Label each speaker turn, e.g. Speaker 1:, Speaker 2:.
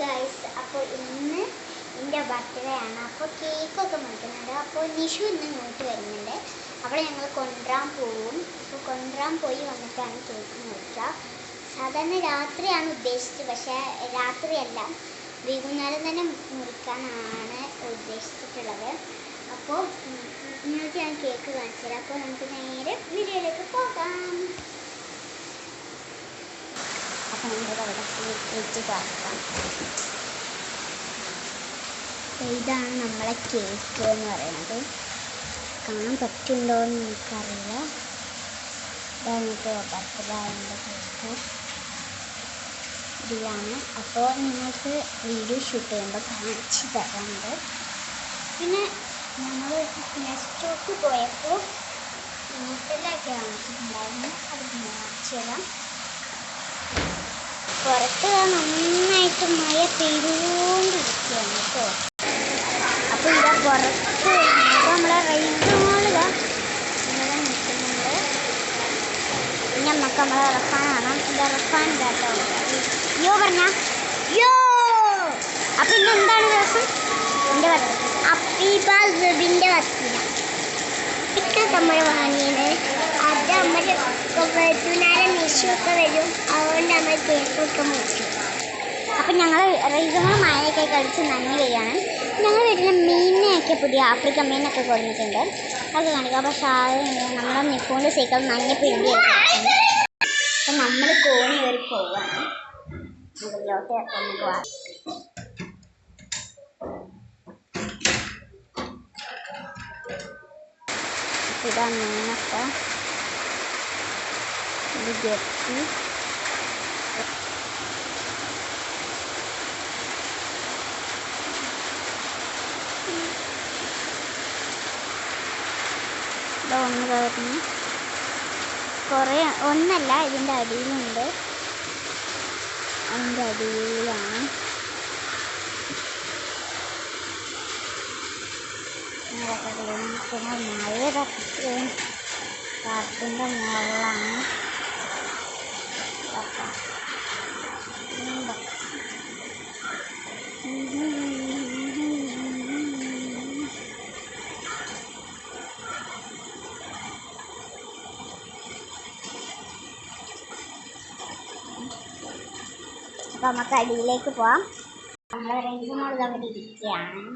Speaker 1: Guys, അപ്പോൾ ഇന്ന് എൻ്റെ ബർത്ത്ഡേ ആണ്. അപ്പോൾ കേക്കൊക്കെ മുറിക്കുന്നുണ്ട്. അപ്പോൾ നിഷു ഇന്ന് ഇങ്ങോട്ട് വരുന്നുണ്ട്. അവിടെ ഞങ്ങൾ കൊണ്ടുവരാൻ പോവും. അപ്പോൾ കൊണ്ടുവരാൻ പോയി വന്നിട്ടാണ് കേക്ക് മുറിക്കുക. സാധാരണ രാത്രിയാണ് ഉദ്ദേശിച്ചത്, പക്ഷേ രാത്രിയല്ല, വൈകുന്നേരം തന്നെ മുറിക്കാനാണ് ഉദ്ദേശിച്ചിട്ടുള്ളത്. അപ്പോൾ നിങ്ങൾക്ക് ഞാൻ കേക്ക് കാണിച്ചു തരാം. അപ്പോൾ നമുക്ക് നേരെ വീഡിയോയിലേക്ക് പോകാം. അപ്പോൾ നമ്മുടെ അവിടെ കേക്ക് കാണിക്കാം. ഇതാണ് നമ്മളെ കേക്ക് എന്ന് പറയുന്നത്. കാണാൻ പറ്റുന്നുണ്ടോ എന്ന് എനിക്കറിയില്ല. ഇതാണ് എനിക്ക് ബർത്ത്ഡേൻ്റെ കേക്ക്. ഇതിലാണ്. അപ്പോൾ നിങ്ങൾക്ക് വീഡിയോ ഷൂട്ട് ചെയ്യുമ്പോൾ കാണിച്ചു തരാറുണ്ട്. പിന്നെ നമ്മൾ നെക്സ്റ്റ് പോയപ്പോൾ വീട്ടിലൊക്കെ കാണിച്ചിട്ടുണ്ടായിരുന്നു. അത് കാണിച്ചു തരാം. പുറത്ത് നന്നായിട്ട് മഴ പെയ്തുകൊണ്ടിരിക്കുകയാണ് കേട്ടോ. അപ്പോൾ ഇവിടെ പുറത്ത് നമ്മളെ റൈസ് മോളിതാ ഇങ്ങനെ നിൽക്കുന്നുണ്ട്. പിന്നെ നമുക്ക് നമ്മളെ റഫാൻ കാണാം. ഇത് റഫാൻ കേട്ടോ. യോ പറഞ്ഞ യോ. അപ്പം ഇന്ന് എന്താണ് ദിവസം? എൻ്റെ അപ്പീബിൻ്റെ ബർത്ത്ഡേ. ഇതൊക്കെ നമ്മൾ വാങ്ങിയത്. അത് നമ്മൾ വൈകുന്നേരം നിഷയൊക്കെ വരും. അതുകൊണ്ട് നമ്മൾ കേക്കൊക്കെ മുറിച്ചു. അപ്പം ഞങ്ങൾ റൈസുകൾ മഴയൊക്കെ കളിച്ച് നനഞ്ഞ് വരികയാണ്. ഞങ്ങൾ വീട്ടിൽ മീനിനെയൊക്കെ പുതിയ ആഫ്രിക്കൻ മീനൊക്കെ കൊടുത്തിട്ടുണ്ട്. അത് കാണിക്കാം. പക്ഷേ അത് നമ്മളെ നിൽക്കൊണ്ട് സൈക്കിൾ നനഞ്ഞ പിണ്ടി എടുത്തിട്ടുണ്ട്. അപ്പം നമ്മൾ കോണി കയറി പോവുകയാണ്. മുകളിലോട്ട് നമുക്ക് ഇതാണ് മീനൊക്കെ. ഇത് ഗപ്പി. ഒന്ന് കയറുന്നു. കുറേ ഒന്നല്ല, ഇതിൻ്റെ അടിയിലുണ്ട്. അതിൻ്റെ അടിയിലാണ് പിന്നെ മഴ കാട്ടിൻ്റെ മുകളിലാണ്. അപ്പോൾ നമുക്ക് അടിയിലേക്ക് പോവാം. നമ്മൾ റേഞ്ച് മോളിൽ അവിടെ ഇരിക്കുകയാണ്.